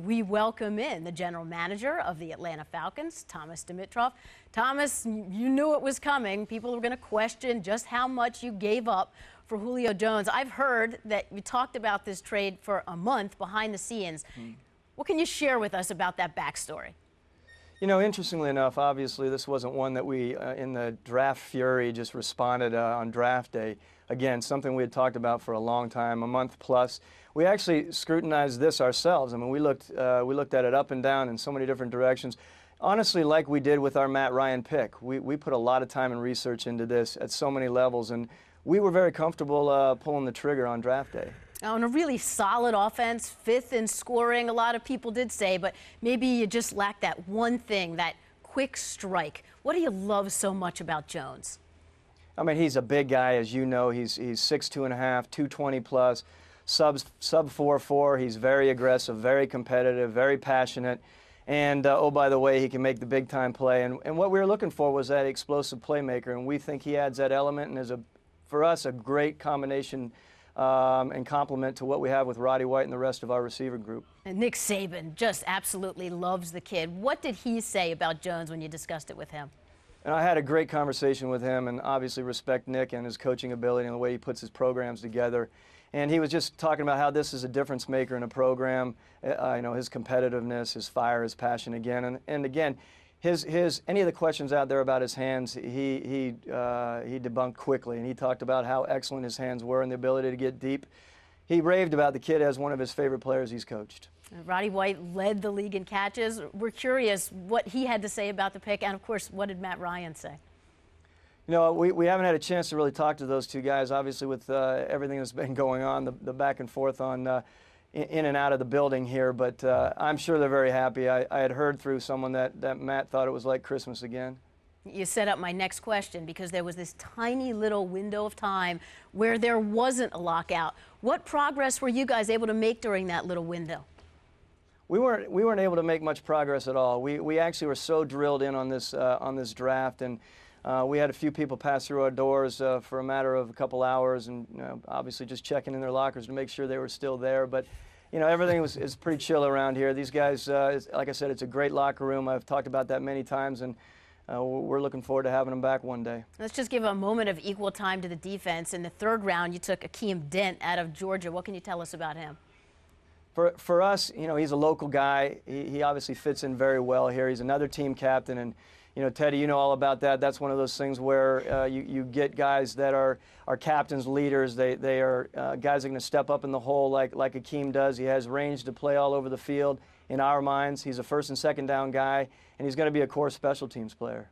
we welcome in the general manager of the Atlanta Falcons, Thomas Dimitroff. Thomas, you knew it was coming. People were going to question just how much you gave up for Julio Jones. I've heard that you talked about this trade for a month behind the scenes. What can you share with us about that backstory? You know, interestingly enough, obviously this wasn't one that we, in the draft fury, just responded on draft day. Again, something we had talked about for a long time, a month plus. We actually scrutinized this ourselves. I mean, we looked at it up and down in so many different directions. Honestly, like we did with our Matt Ryan pick, we put a lot of time and research into this at so many levels, and we were very comfortable pulling the trigger on draft day. On a really solid offense, fifth in scoring, a lot of people did say, but maybe you just lack that one thing, that quick strike. What do you love so much about Jones? I mean, he's a big guy, as you know. He's 6'2.5", 220 plus, sub 4'4". He's very aggressive, very competitive, very passionate. And, oh, by the way, he can make the big-time play. And what we were looking for was that explosive playmaker, and we think he adds that element and is, for us, a great combination and complement to what we have with Roddy White and the rest of our receiver group. And Nick Saban just absolutely loves the kid. What did he say about Jones when you discussed it with him? And I had a great conversation with him, and obviously respect Nick and his coaching ability and the way he puts his programs together. And he was just talking about how this is a difference maker in a program. You know, his competitiveness, his fire, his passion again. And again, any of the questions out there about his hands, he debunked quickly, and he talked about how excellent his hands were and the ability to get deep. He raved about the kid as one of his favorite players he's coached. Roddy White led the league in catches. We're curious what he had to say about the pick, and of course, what did Matt Ryan say? You know, we haven't had a chance to really talk to those two guys, obviously, with everything that's been going on, the back and forth on in and out of the building here, but I'm sure they're very happy. I had heard through someone that Matt thought it was like Christmas again. You set up my next question, because there was this tiny little window of time where there wasn't a lockout. What progress were you guys able to make during that little window? We weren't able to make much progress at all. We actually were so drilled in on this draft, and we had a few people pass through our doors for a matter of a couple hours, and obviously just checking in their lockers to make sure they were still there. But you know, everything is pretty chill around here. These guys, like I said, it's a great locker room. I've talked about that many times, and we're looking forward to having them back one day. Let's just give a moment of equal time to the defense. In the third round, you took Akeem Dent out of Georgia. What can you tell us about him? For us, you know, he's a local guy. He obviously fits in very well here. He's another team captain, and you know, Teddy, you know all about that. That's one of those things where you get guys that are captains, leaders. They are guys that are going to step up in the hole like Akeem does. He has range to play all over the field. In our minds, he's a first and second down guy, and he's going to be a core special teams player.